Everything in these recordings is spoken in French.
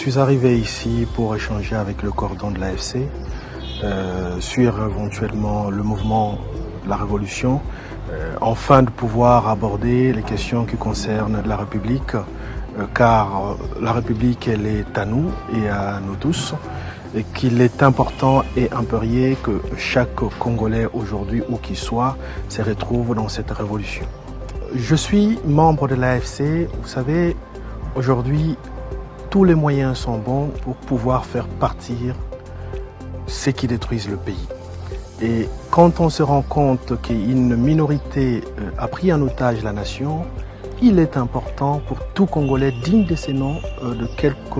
suis arrivé ici pour échanger avec le cordon de l'AFC sur éventuellement le mouvement de la Révolution, afin de pouvoir aborder les questions qui concernent la République, car la République, elle est à nous et à nous tous, et qu'il est important et impérieux que chaque Congolais aujourd'hui, où qu'il soit, se retrouve dans cette révolution. Je suis membre de l'AFC. Vous savez, aujourd'hui, tous les moyens sont bons pour pouvoir faire partir ceux qui détruisent le pays. Et quand on se rend compte qu'une minorité a pris en otage la nation, il est important pour tout Congolais digne de ces noms, de quelque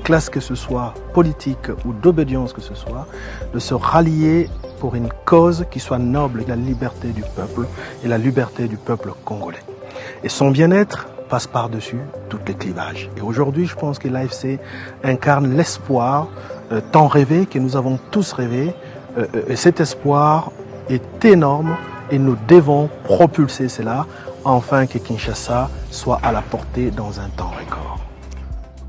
classe que ce soit, politique ou d'obédience que ce soit, de se rallier pour une cause qui soit noble, la liberté du peuple et la liberté du peuple congolais. Et son bien-être passe par-dessus tous les clivages. Et aujourd'hui, je pense que l'AFC incarne l'espoir tant rêvé, que nous avons tous rêvé. Et cet espoir est énorme et nous devons propulser cela afin que Kinshasa soit à la portée dans un temps record.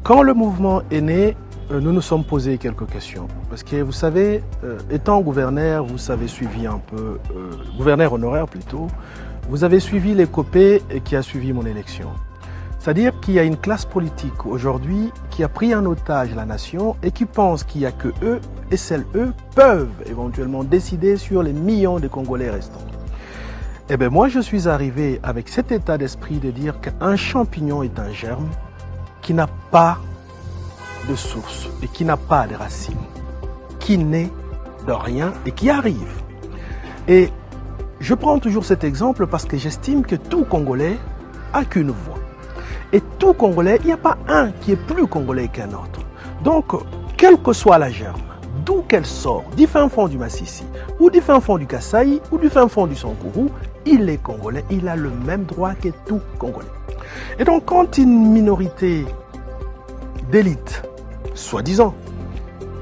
Quand le mouvement est né, nous nous sommes posé quelques questions. Parce que vous savez, étant gouverneur, vous avez suivi un peu, gouverneur honoraire plutôt, vous avez suivi l'épopée qui a suivi mon élection. C'est-à-dire qu'il y a une classe politique aujourd'hui qui a pris en otage la nation et qui pense qu'il n'y a que eux, et seuls eux, peuvent éventuellement décider sur les millions de Congolais restants. Eh bien moi, je suis arrivé avec cet état d'esprit de dire qu'un champignon est un germe qui n'a pas de source et qui n'a pas de racines, qui naît de rien et qui arrive. Et je prends toujours cet exemple parce que j'estime que tout Congolais a qu'une voix. Et tout Congolais, il n'y a pas un qui est plus Congolais qu'un autre. Donc, quelle que soit la germe, d'où qu'elle sort, du fin fond du Massissi, ou du fin fond du Kasaï, ou du fin fond du Sankourou, il est Congolais, il a le même droit que tout Congolais. Et donc, quand une minorité d'élite, soi-disant,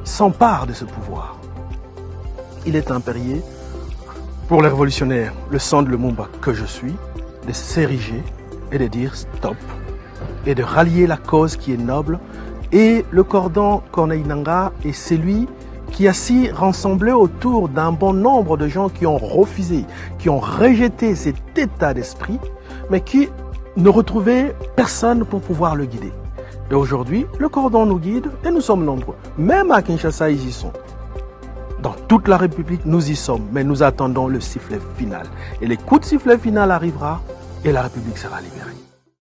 s'empare de ce pouvoir, il est impérieux pour les révolutionnaires, le sang de Lumumba que je suis, de s'ériger et de dire stop, et de rallier la cause qui est noble. Et le cordon Corneille Nangaa est celui qui a s'y rassemblé autour d'un bon nombre de gens qui ont refusé, qui ont rejeté cet état d'esprit, mais qui ne retrouvaient personne pour pouvoir le guider. Et aujourd'hui, le cordon nous guide et nous sommes nombreux. Même à Kinshasa, ils y sont. Dans toute la République, nous y sommes, mais nous attendons le sifflet final. Et le coup de sifflet final arrivera et la République sera libérée.